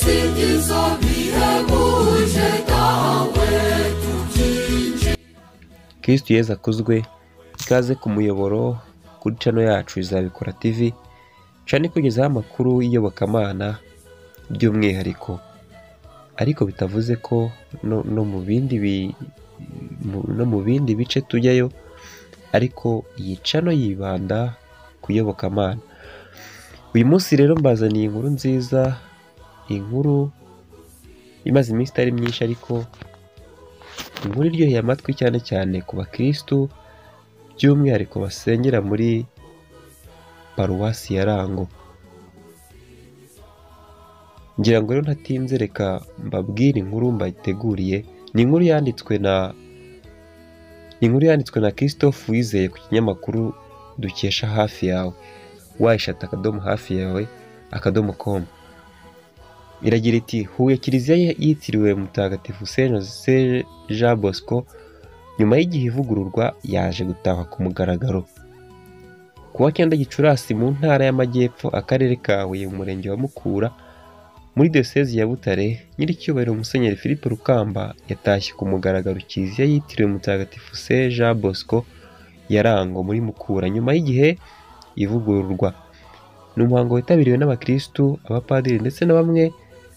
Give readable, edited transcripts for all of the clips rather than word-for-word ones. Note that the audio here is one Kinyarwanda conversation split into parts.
singizo bihebuje dawe tubyinjire. Kristo Yezu akuzwe. Ikaze ku muyoboro kuri channel yacu Izabikora TV, cyane kugezaho amakuru y'iyobokamana by'umwihariko, ariko bitavuze ko no mu bindi bice tujyayo, ariko iyi channel yibanda ku iyobokamana. Uyu munsi rero mbazaniye inkuru nziza, inkuru imaze iminsi itari myinshi, ariko inkuru iryoheye amatwi cyane cyane ku bakristu, by'umwihariko basengera muri paruwasi ya Rango. Ngira ngo rero ntatinze reka mbabwire inkuru mbateguriye. Ni inkuru yanditswe na Christophe Wizeye ku kinyamakuru dukesha Hafi Yawe, wayishata hafi yawe .com. Iragira iti: Huye Kiliziya yitiriwe Mutagatifu Saint Jean Bosco nyuma y'igihe ivugururwa yaje gutaha ku mugaragaro. Kuwa 9 Gicurasi mu ntara y'Amajyepfo, akarere ka Huye, umurenge wa Mukura, muri diocese ya Butare, nyiricyubahiro Musenyeri Philippe Rukamba yatashye ku mugaragaro Kiliziya yitiriwe Mutagatifu Saint Jean Bosco ya Rango muri Mukura nyuma y'igihe ivugururwa. Ni umuhango witabiriwe n'abakristu, abapadiri ndetse na bamwe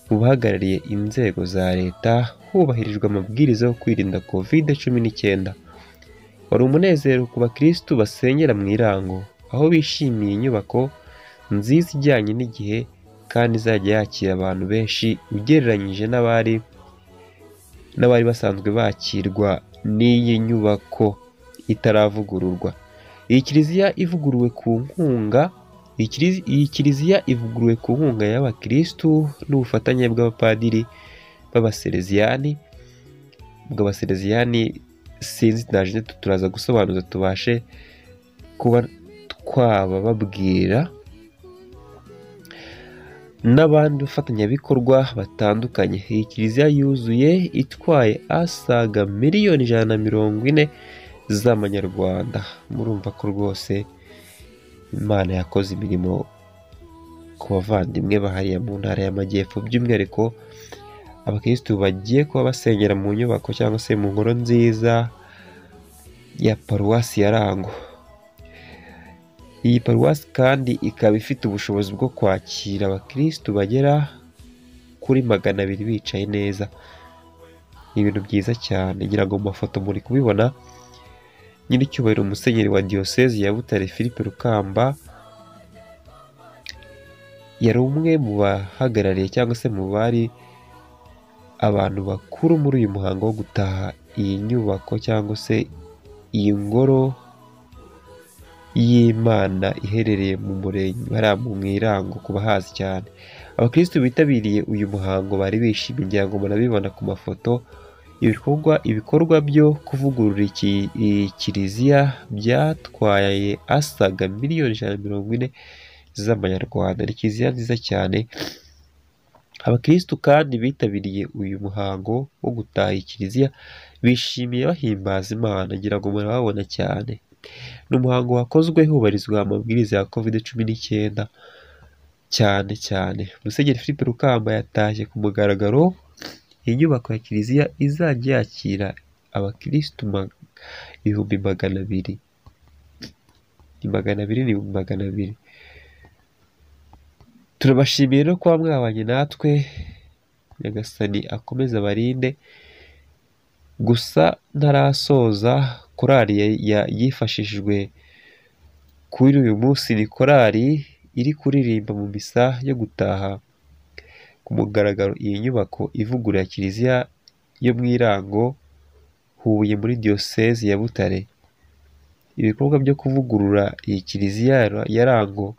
mu bahagarariye inzego za leta, hubahirijwe amabwiriza yo kwirinda COVID-19. Wari umunezero ku bakristu basengera mu Irango, aho bishimiye inyubako nziza ijyanye n'igihe kandi izajya yakira abantu benshi ugereranyije n'abari basanzwe bakirwa n'iyi nyubako itaravugururwa. Iyi Kiliziya ivuguruwe ku nkunga y'abakristu n'ubufatanye bw'abapadiri bw'abasereziyani. Sinzi naje turaza gusobanuza tubashe kuba twababwira, n'abandi bafatanyabikorwa batandukanye. Iyi Kiliziya yuzuye itwaye asaga miliyoni 140 z'amanyarwanda. Murumva ko rwose Imana yakoze imirimo ku bavandimwe bahariya mu ntara y'Amajyepfo, by'umwihariko abakristu bagiye kuba basengera mu nyubako cyangwa se mu ngoro nziza ya paruwasi ya Rango. Iyi paruwasi kandi ikaba ifite ubushobozi bwo kwakira abakristu bagera kuri 200 bicaye neza. Ni ibintu byiza cyane, ngira ngo mu mafoto muri kubibona. Nyiricyubahiro Musenyeri wa diocese ya Butare Philippe Rukamba yari umwe mu bahagarariye cyangwa se mu bari abantu bakuru muri uyu muhango wo gutaha iyi nyubako cyangwa se iyi ngoro y'Imana iherereye mu murenge mu Irango. ku bahazi cyane, abakristu bitabiriye uyu muhango bari bishimye, ngira ngo murabibona ku mafoto. Ibikorwa byo kuvugurura iyi Kiliziya byatwaye asaga miliyoni 140 z'amanyarwanda. Ni Kiliziya nziza cyane. Abakristu kandi bitabiriye uyu muhango wo gutaha iyi Kiliziya bishimiye bahimbaza Imana, ngira ngo murababona cyane. Ni umuhango wakozwe hubahirizwa amabwiriza ya COVID-19 cyane. Musenyeri Philippe Rukamba yatashye ku mugaragaro iyi nyubako ya Kiliziya izajya yakira abakristu 200,000. Ni 200,000. Turabashimiye no kuba mwabanye natwe. Nyagasani akomeza abarinde. Gusa ntarasoza, korali yifashishijwe kuri uyu munsi ni korali iri kuririmba mu misa yo gutaha ku mugaragaro iyi nyubako ivugurura Kiliziya yo mu Irango, Huye, muri diocese ya Butare. Ibikorwa byo kuvugurura iyi Kiliziya ya Rango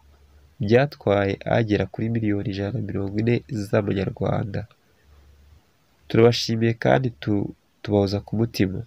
byatwaye agera kuri miliyoni 140 z'amanyarwanda. Turabashimiye kandi tubahoza ku mutima.